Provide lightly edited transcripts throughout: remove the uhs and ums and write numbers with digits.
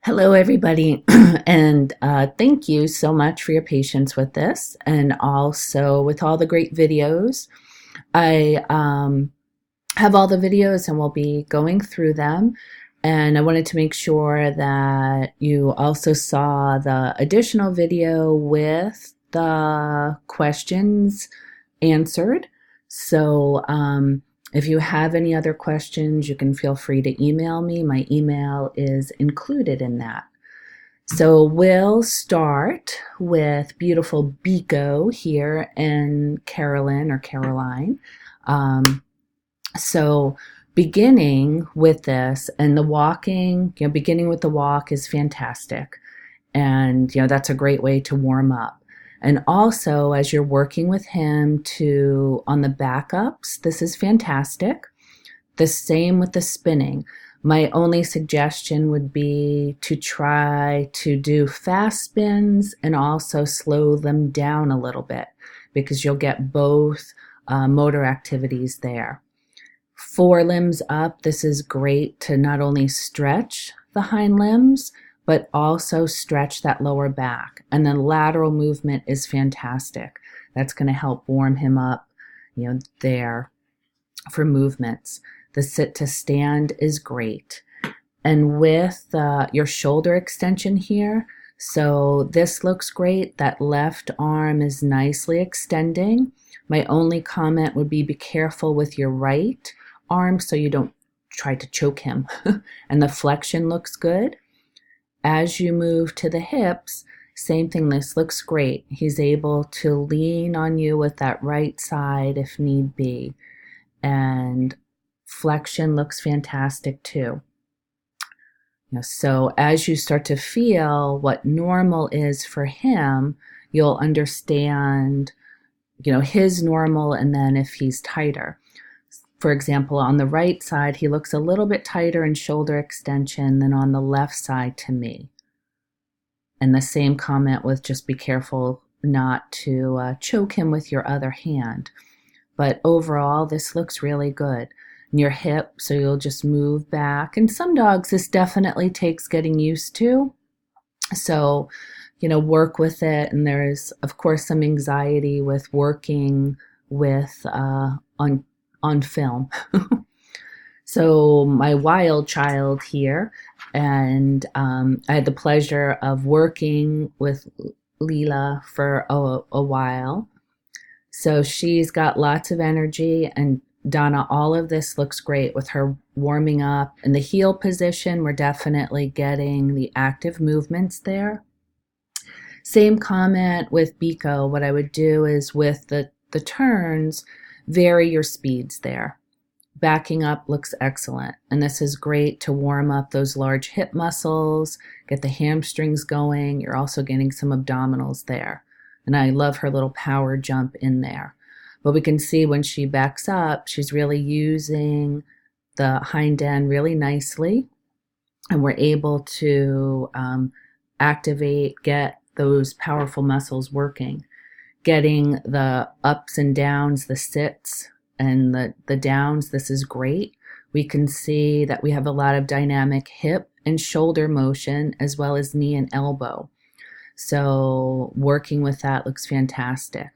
Hello, everybody, and thank you so much for your patience with this and also with all the great videos. I have all the videos and we'll be going through them. And I wanted to make sure that you also saw the additional video with the questions answered. So if you have any other questions, you can feel free to email me. My email is included in that. So we'll start with beautiful Biko here in Carolyn or Caroline. Um, so beginning with this and the walking, beginning with the walk is fantastic. And, that's a great way to warm up. And also, as you're working with him on the backups, this is fantastic. The same with the spinning. My only suggestion would be to try to do fast spins and also slow them down a little bit because you'll get both motor activities there. Forelimbs up, this is great to not only stretch the hind limbs, but also stretch that lower back. And then lateral movement is fantastic. That's going to help warm him up, there for movements. The sit to stand is great. And with your shoulder extension here, so this looks great. That left arm is nicely extending. My only comment would be careful with your right arm so you don't try to choke him. And the flexion looks good. As you move to the hips, same thing, this looks great. He's able to lean on you with that right side if need be. And flexion looks fantastic too. So as you start to feel what normal is for him, you'll understand, his normal and then if he's tighter. For example, on the right side, he looks a little bit tighter in shoulder extension than on the left side to me. And the same comment with just be careful not to choke him with your other hand. But overall, this looks really good. And your hip, so you'll just move back. And some dogs, this definitely takes getting used to. So, work with it. And there's, of course, some anxiety with working with on film. So my wild child here, and I had the pleasure of working with Leela for a while. So she's got lots of energy, and Donna, all of this looks great with her warming up. In the heel position, we're definitely getting the active movements there. Same comment with Biko. What I would do is with the turns, vary your speeds there. Backing up looks excellent. And this is great to warm up those large hip muscles, get the hamstrings going. You're also getting some abdominals there. And I love her little power jump in there. But we can see when she backs up, she's really using the hind end really nicely. And we're able to activate, get those powerful muscles working. Getting the ups and downs, the sits and the downs, this is great. We can see that we have a lot of dynamic hip and shoulder motion as well as knee and elbow. So working with that looks fantastic.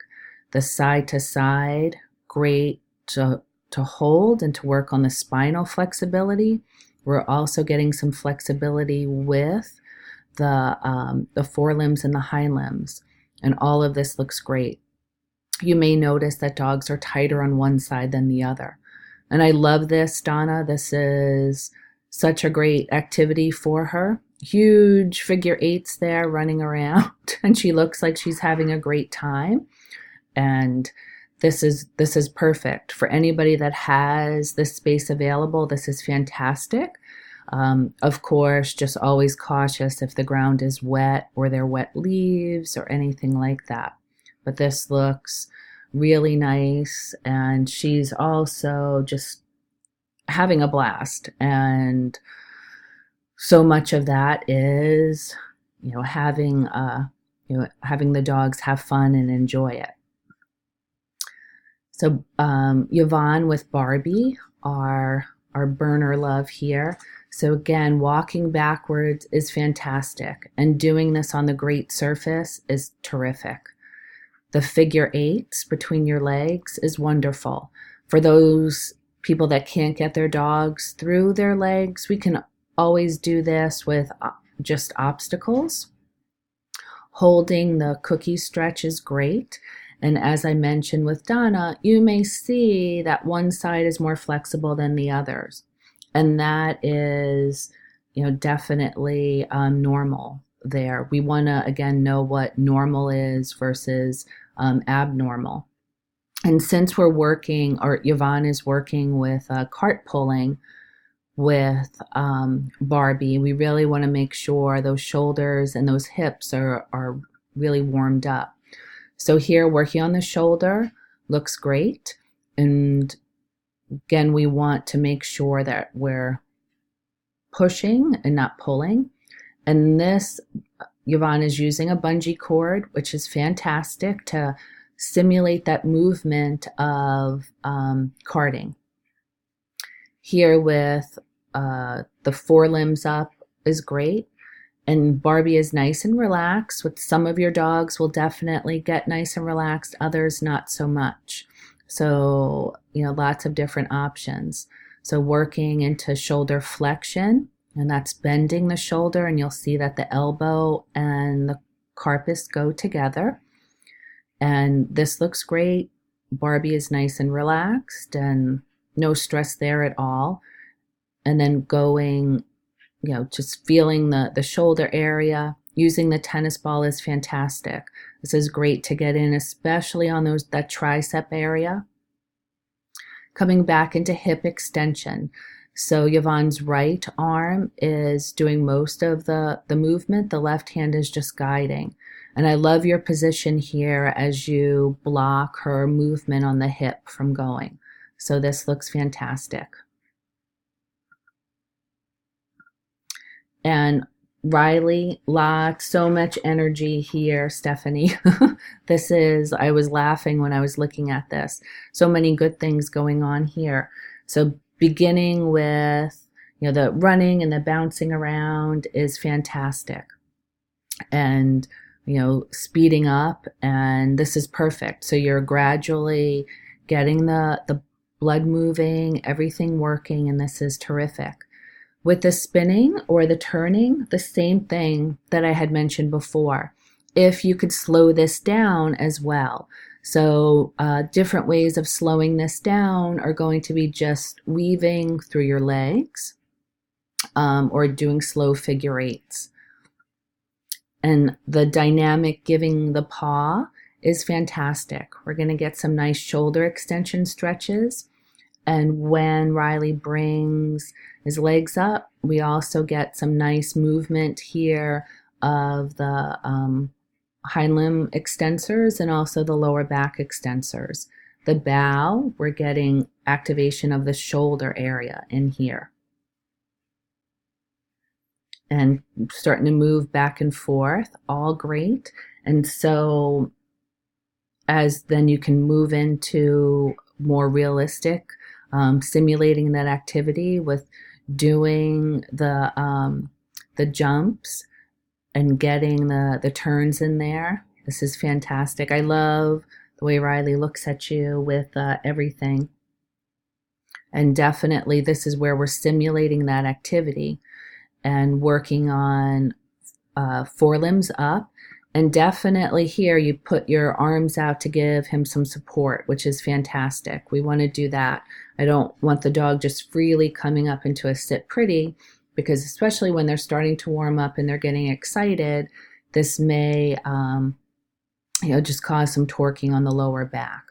The side to side, great to hold and to work on the spinal flexibility. We're also getting some flexibility with the forelimbs and the hind limbs. And all of this looks great. You may notice that dogs are tighter on one side than the other. And I love this, Donna. This is such a great activity for her. Huge figure eights there running around. And she looks like she's having a great time. And this is perfect. For anybody that has this space available, this is fantastic. Of course, just always cautious if the ground is wet or there are wet leaves or anything like that. But this looks really nice, and she's also just having a blast. And so much of that is, having the dogs have fun and enjoy it. So Yvonne with Barbie, our burner love here. So again, walking backwards is fantastic, and doing this on the great surface is terrific. The figure eights between your legs is wonderful. For those people that can't get their dogs through their legs, we can always do this with just obstacles. Holding the cookie stretch is great. And as I mentioned with Donna, you may see that one side is more flexible than the others. And that is, definitely normal there. We want to, again, know what normal is versus abnormal. And since we're working, or Yvonne is working with cart pulling with Barbie, we really want to make sure those shoulders and those hips are really warmed up. So here, working on the shoulder looks great. And again, we want to make sure that we're pushing and not pulling. And this, Yvonne is using a bungee cord, which is fantastic to simulate that movement of carting. Here with the forelimbs up is great. And Barbie is nice and relaxed. With some of your dogs will definitely get nice and relaxed, others not so much. So, lots of different options. So working into shoulder flexion, and that's bending the shoulder, and you'll see that the elbow and the carpus go together. And this looks great. Barbie is nice and relaxed and no stress there at all. And then going, just feeling the shoulder area. Using the tennis ball is fantastic. This is great to get in, especially on that tricep area. Coming back into hip extension. So Yvonne's right arm is doing most of the movement. The left hand is just guiding. And I love your position here as you block her movement on the hip from going. So this looks fantastic. And Riley, so much energy here, Stephanie. I was laughing when I was looking at this. So many good things going on here. So beginning with, the running and the bouncing around is fantastic. And, speeding up, and this is perfect. So you're gradually getting the blood moving, everything working, and this is terrific. With the spinning or the turning, the same thing that I had mentioned before. If you could slow this down as well. So different ways of slowing this down are going to be just weaving through your legs or doing slow figure eights. And the dynamic giving the paw is fantastic. We're going to get some nice shoulder extension stretches. And when Riley brings his legs up, we also get some nice movement here of the hind limb extensors and also the lower back extensors. The bow, we're getting activation of the shoulder area in here. And starting to move back and forth, all great. And so as then you can move into more realistic simulating that activity with doing the jumps and getting the turns in there. This is fantastic. I love the way Riley looks at you with everything. And definitely this is where we're simulating that activity and working on forelimbs up. And definitely here you put your arms out to give him some support, which is fantastic. We want to do that. I don't want the dog just freely coming up into a sit pretty, because especially when they're starting to warm up and they're getting excited, this may just cause some torquing on the lower back.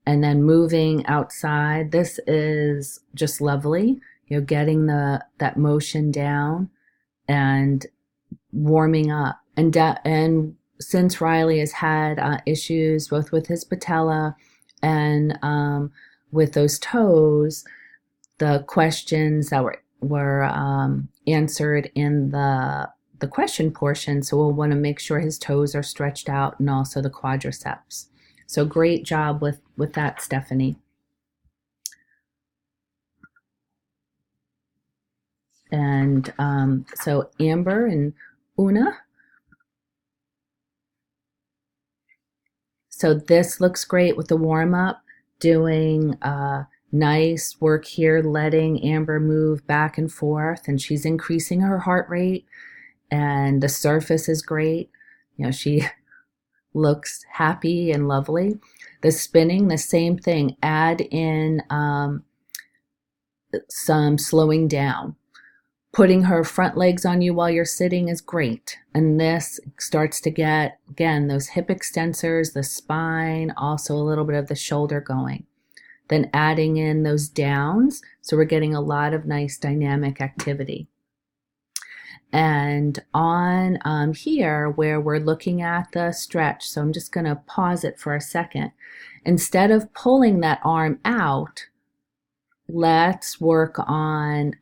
And then moving outside, this is just lovely. Getting that motion down and warming up. And since Riley has had issues both with his patella and with those toes, the questions that were answered in the question portion. So we'll want to make sure his toes are stretched out and also the quadriceps. So great job with that, Stephanie. And so Amber and Una. So this looks great with the warm up, doing nice work here, letting Amber move back and forth, and she's increasing her heart rate, and the surface is great. You know, she looks happy and lovely. The spinning, the same thing. Add in some slowing down. Putting her front legs on you while you're sitting is great. And this starts to get, again, those hip extensors, the spine, also a little bit of the shoulder going. Then adding in those downs. So we're getting a lot of nice dynamic activity. And on here where we're looking at the stretch, so I'm just going to pause it for a second. Instead of pulling that arm out, let's work on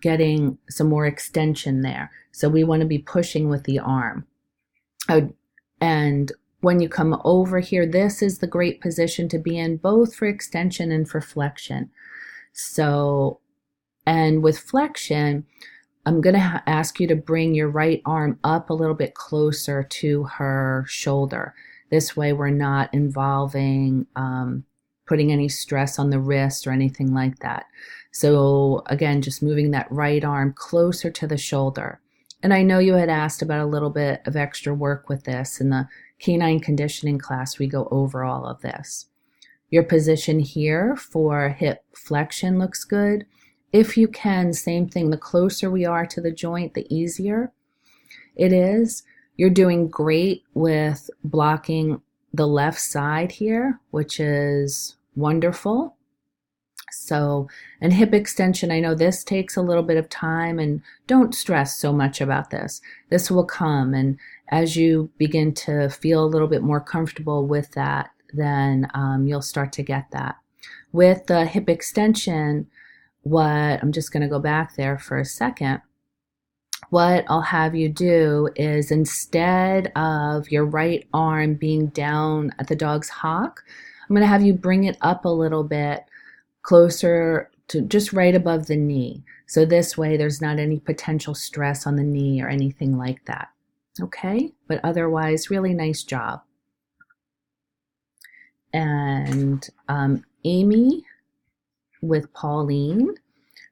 getting some more extension there. So we want to be pushing with the arm. And when you come over here, this is the great position to be in, both for extension and for flexion. So, and with flexion, I'm going to ask you to bring your right arm up a little bit closer to her shoulder. This way we're not involving putting any stress on the wrist or anything like that. So again, just moving that right arm closer to the shoulder. And I know you had asked about a little bit of extra work with this. In the canine conditioning class, we go over all of this. Your position here for hip flexion looks good. If you can, same thing, the closer we are to the joint, the easier it is. You're doing great with blocking the left side here, which is wonderful. So, and hip extension, I know this takes a little bit of time, and don't stress so much about this. This will come, and as you begin to feel a little bit more comfortable with that, then you'll start to get that. With the hip extension, I'm just going to go back there for a second. What I'll have you do is, instead of your right arm being down at the dog's hock, I'm going to have you bring it up a little bit closer to just right above the knee. So this way there's not any potential stress on the knee or anything like that. Okay? But otherwise, really nice job. And Amy with Pauline.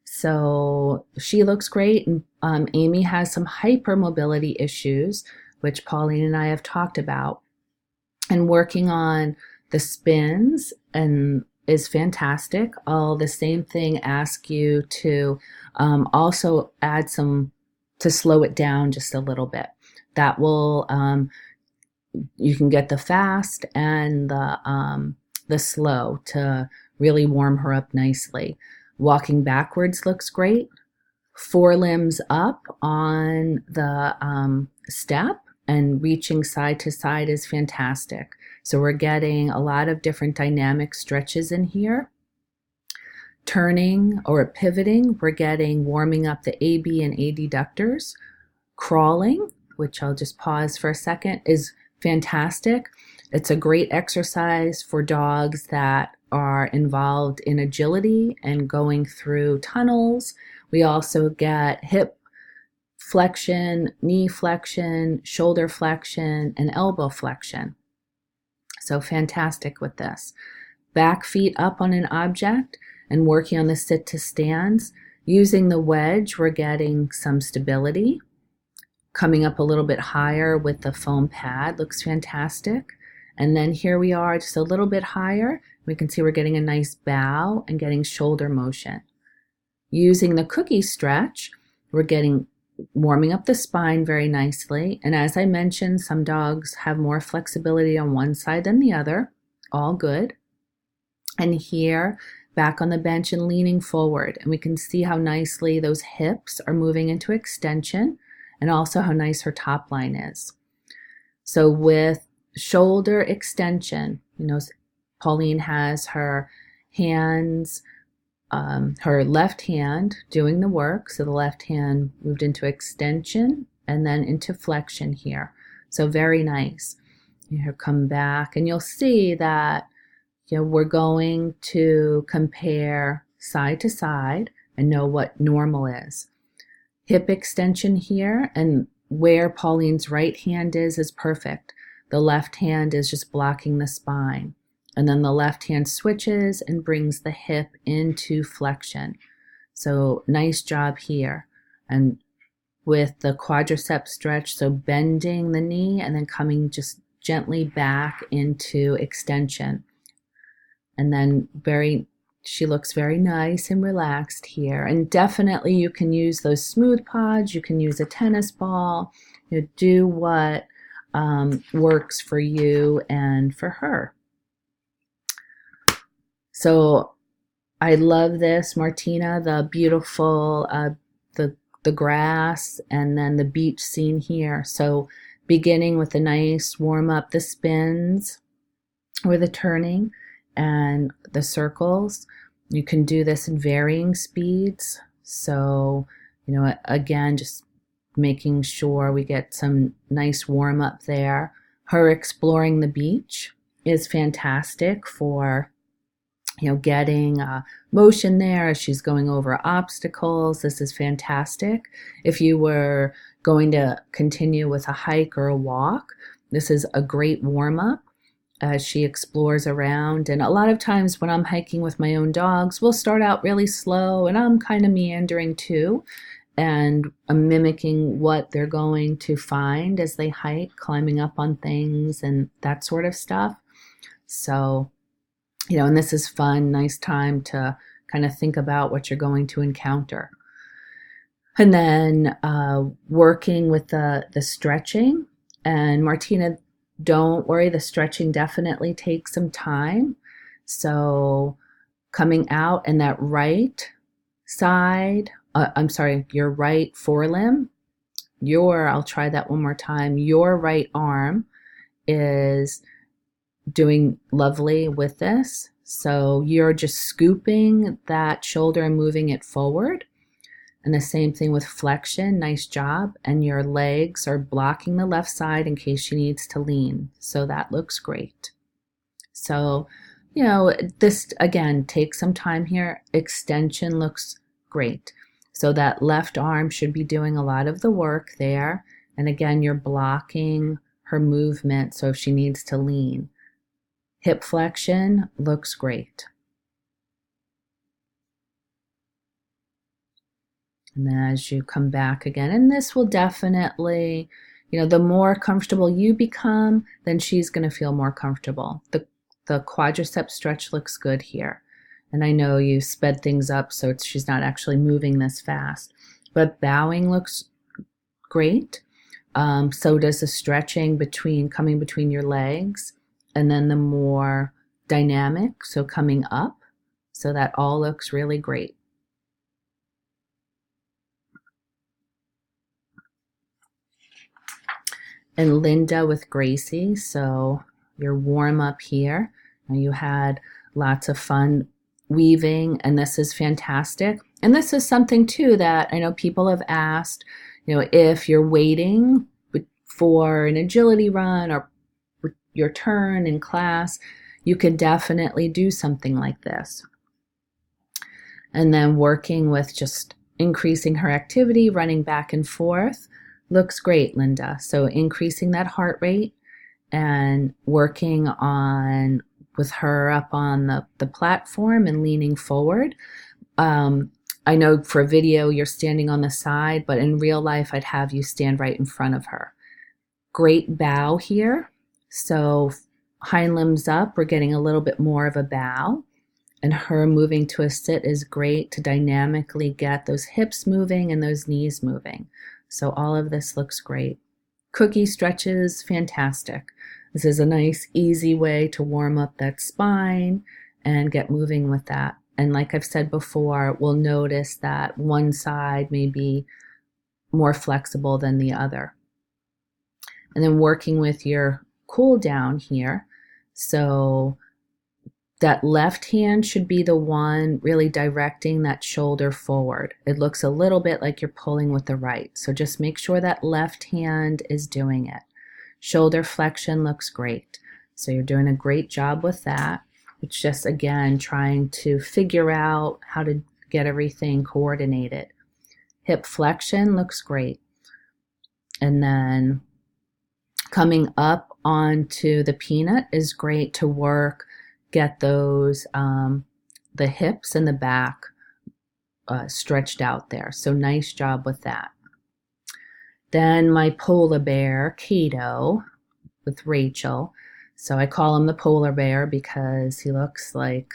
So she looks great. And Amy has some hypermobility issues, which Pauline and I have talked about. And working on the spins and is fantastic. I'll the same thing ask you to also add some, to slow it down just a little bit. That will, you can get the fast and the slow to really warm her up nicely. Walking backwards looks great. Forelimbs up on the step and reaching side to side is fantastic. So we're getting a lot of different dynamic stretches in here. Turning or pivoting, we're getting warming up the AB and adductors. Crawling, which I'll just pause for a second, is fantastic. It's a great exercise for dogs that are involved in agility and going through tunnels. We also get hip flexion, knee flexion, shoulder flexion, and elbow flexion. So fantastic with this. Back feet up on an object and working on the sit to stands. Using the wedge, we're getting some stability. Coming up a little bit higher with the foam pad looks fantastic. And then here we are just a little bit higher. We can see we're getting a nice bow and getting shoulder motion. Using the cookie stretch, we're getting warming up the spine very nicely. And as I mentioned, some dogs have more flexibility on one side than the other. All good. And here, back on the bench and leaning forward. And we can see how nicely those hips are moving into extension, and also how nice her top line is. So with shoulder extension, you know, Pauline has her hands, her left hand doing the work. So the left hand moved into extension and then into flexion here. So very nice. You come back and you'll see that, you know, we're going to compare side to side and know what normal is. hip extension here, and where Pauline's right hand is perfect. The left hand is just blocking the spine. And then the left hand switches and brings the hip into flexion. So nice job here. And with the quadricep stretch, so bending the knee and then coming just gently back into extension. And then she looks very nice and relaxed here. And definitely you can use those smooth pods. You can use a tennis ball. Do what works for you and for her. So I love this, Martina, the beautiful, the grass and then the beach scene here. So beginning with a nice warm up, the spins or the turning and the circles. You can do this in varying speeds. So, again, just making sure we get some nice warm up there. Her exploring the beach is fantastic for, getting motion there as she's going over obstacles. This is fantastic. If you were going to continue with a hike or a walk, this is a great warm up as she explores around. And a lot of times when I'm hiking with my own dogs, we'll start out really slow and I'm kind of meandering too. And I'm mimicking what they're going to find as they hike, climbing up on things and that sort of stuff. So, and this is fun, nice time to kind of think about what you're going to encounter. And then working with the stretching. And Martina, don't worry, the stretching definitely takes some time. So coming out and that right side, your right forelimb, I'll try that one more time. Your right arm is doing lovely with this. So you're just scooping that shoulder and moving it forward. And the same thing with flexion, nice job. And your legs are blocking the left side in case she needs to lean. So that looks great. So, this again takes some time here. Extension looks great. So that left arm should be doing a lot of the work there. And again, you're blocking her movement. So if she needs to lean, hip flexion looks great. And then as you come back again, and this will definitely, the more comfortable you become, then she's going to feel more comfortable. The quadricep stretch looks good here. And I know you sped things up so she's not actually moving this fast. But bowing looks great. So does the stretching coming between your legs. And then the more dynamic, so coming up. So that all looks really great. And Linda with Gracie, so your warm up here. Now you had lots of fun weaving, and this is fantastic. And this is something too that I know people have asked, if you're waiting for an agility run or your turn in class, you could definitely do something like this. And then working with just increasing her activity, running back and forth. Looks great, Linda. So increasing that heart rate and working on with her up on the platform and leaning forward. I know for video you're standing on the side, but in real life I'd have you stand right in front of her. Great bow here. So hind limbs up, we're getting a little bit more of a bow. And her moving to a sit is great to dynamically get those hips moving and those knees moving. So all of this looks great. Cookie stretches, fantastic. This is a nice, easy way to warm up that spine and get moving with that. And like I've said before, we'll notice that one side may be more flexible than the other. And then working with your cool down here. So that left hand should be the one really directing that shoulder forward. It looks a little bit like you're pulling with the right. So just make sure that left hand is doing it. Shoulder flexion looks great. So you're doing a great job with that. It's just, again, trying to figure out how to get everything coordinated. Hip flexion looks great. And then coming up onto the peanut is great to work, get those, the hips and the back stretched out there. So nice job with that. Then my polar bear, Kato, with Rachel. So I call him the polar bear because he looks like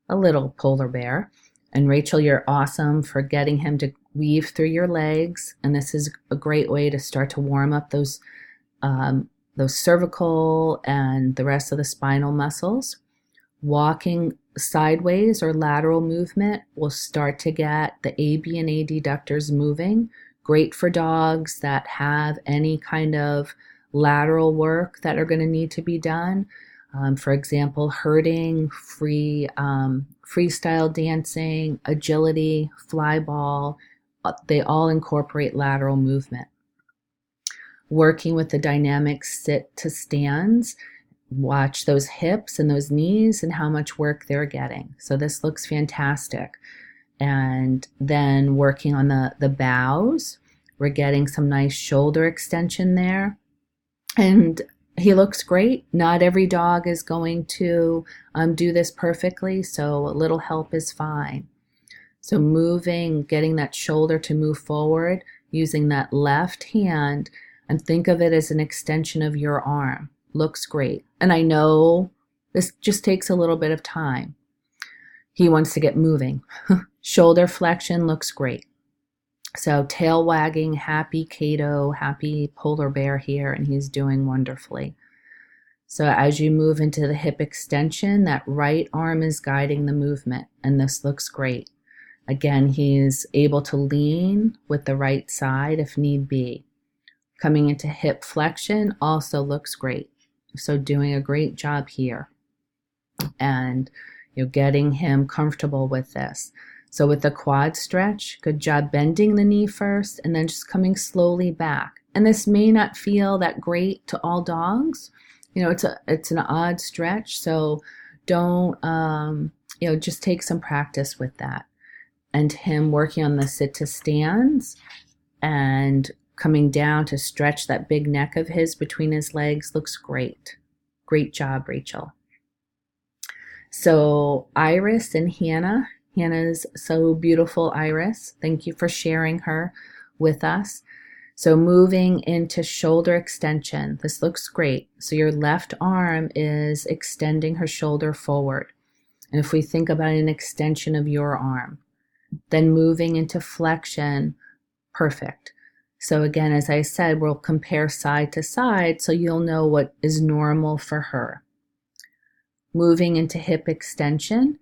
a little polar bear. And Rachel, you're awesome for getting him to weave through your legs. And this is a great way to start to warm up those cervical and the rest of the spinal muscles. Walking sideways or lateral movement will start to get the AB and adductors moving. Great for dogs that have any kind of lateral work that are going to need to be done. For example, herding, freestyle dancing, agility, fly ball, they all incorporate lateral movement. Working with the dynamic sit to stands, watch those hips and those knees and how much work they're getting. So this looks fantastic. And then working on the bows, we're getting some nice shoulder extension there. And he looks great. Not every dog is going to do this perfectly, so a little help is fine. So moving, getting that shoulder to move forward, using that left hand, and think of it as an extension of your arm. Looks great. And I know this just takes a little bit of time. He wants to get moving. Shoulder flexion looks great. So tail wagging, happy Kato, happy polar bear here, and he's doing wonderfully. So as you move into the hip extension, that right arm is guiding the movement, and this looks great. Again, he's able to lean with the right side if need be. Coming into hip flexion also looks great. So doing a great job here. And you're getting him comfortable with this. So with the quad stretch, good job bending the knee first and then just coming slowly back. And this may not feel that great to all dogs. You know, it's an odd stretch, so don't, just take some practice with that. And him working on the sit to stands and coming down to stretch that big neck of his between his legs looks great. Great job, Rachel. So Iris and Hannah. Hannah's so beautiful, Iris. Thank you for sharing her with us. So moving into shoulder extension. This looks great. So your left arm is extending her shoulder forward. And if we think about an extension of your arm, then moving into flexion, perfect. So again, as I said, we'll compare side to side so you'll know what is normal for her. Moving into hip extension.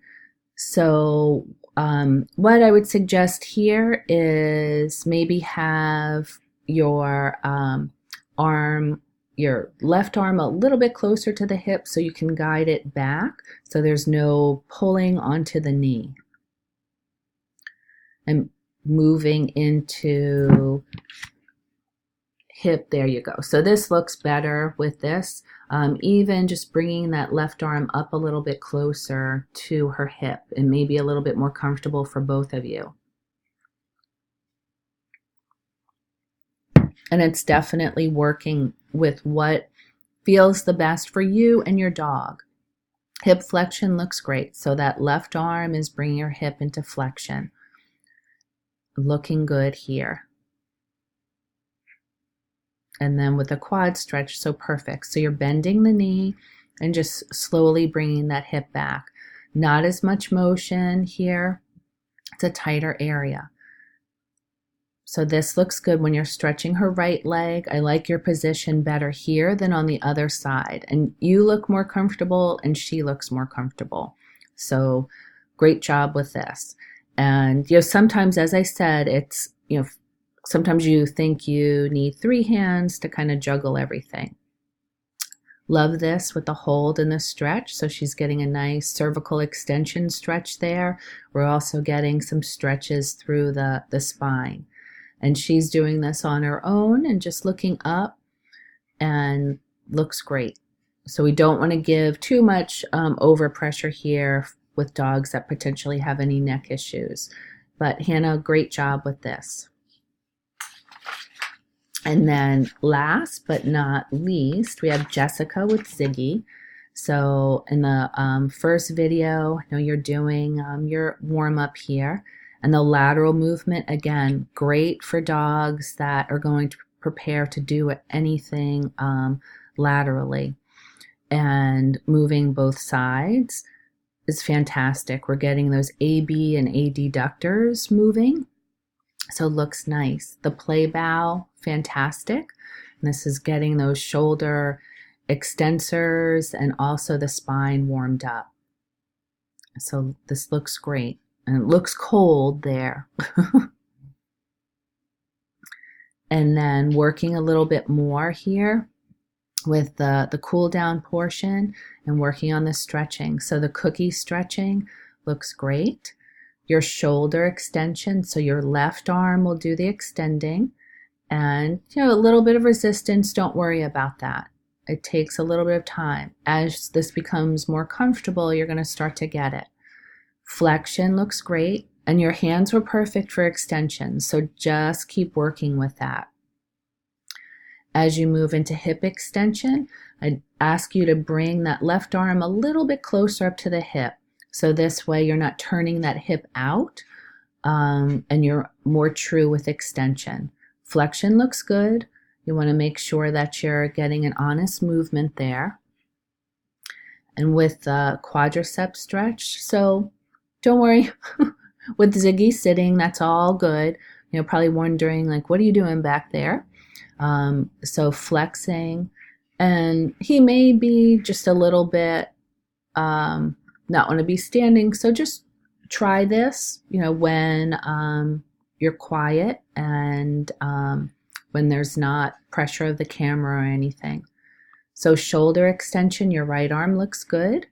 So what I would suggest here is maybe have your your left arm a little bit closer to the hip so you can guide it back so there's no pulling onto the knee. And moving into hip, there you go. So this looks better with this. Even just bringing that left arm up a little bit closer to her hip and maybe a little bit more comfortable for both of you. And it's definitely working with what feels the best for you and your dog. Hip flexion looks great. So that left arm is bringing your hip into flexion. Looking good here. And then with the quad stretch, so perfect. So you're bending the knee and just slowly bringing that hip back. Not as much motion here. It's a tighter area. So this looks good when you're stretching her right leg. I like your position better here than on the other side. And you look more comfortable and she looks more comfortable. So great job with this. And sometimes, as I said, it's, sometimes you think you need 3 hands to kind of juggle everything. Love this with the hold and the stretch. So she's getting a nice cervical extension stretch there. We're also getting some stretches through the spine. And she's doing this on her own and just looking up and looks great. So we don't want to give too much overpressure here with dogs that potentially have any neck issues. But Hannah, great job with this. And then last but not least, we have Jessica with Ziggy. So in the first video, you're doing your warm up here. And the lateral movement, again, great for dogs that are going to prepare to do anything laterally. And moving both sides is fantastic. We're getting those AB and adductors moving. So looks nice. The play bow, fantastic. And this is getting those shoulder extensors and also the spine warmed up. So this looks great. And it looks cold there. And then working a little bit more here with the cool down portion and working on the stretching. So the cookie stretching looks great. Your shoulder extension, so your left arm will do the extending, and a little bit of resistance, don't worry about that. It takes a little bit of time. As this becomes more comfortable, you're going to start to get it. Flexion looks great, and your hands were perfect for extension, so just keep working with that. As you move into hip extension, I ask you to bring that left arm a little bit closer up to the hip. So this way you're not turning that hip out, and you're more true with extension. Flexion looks good. You want to make sure that you're getting an honest movement there. And with the quadricep stretch, so don't worry, with Ziggy sitting, that's all good. Probably wondering, like, what are you doing back there? So flexing, and he may be just a little bit not want to be standing. So just try this, when you're quiet and when there's not pressure of the camera or anything. So shoulder extension, your right arm looks good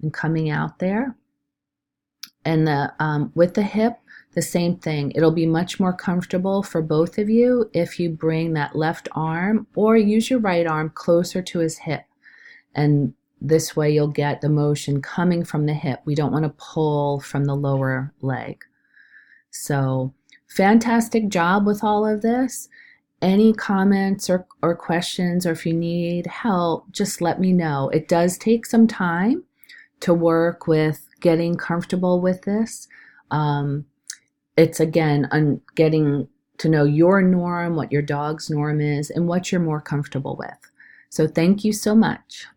and coming out there. And with the hip, the same thing. It'll be much more comfortable for both of you if you bring that left arm or use your right arm closer to his hip. And this way you'll get the motion coming from the hip. We don't want to pull from the lower leg. So fantastic job with all of this. Any comments or questions, or if you need help, just let me know. It does take some time to work with getting comfortable with this. It's again on getting to know your norm, what your dog's norm is, and what you're more comfortable with. So thank you so much.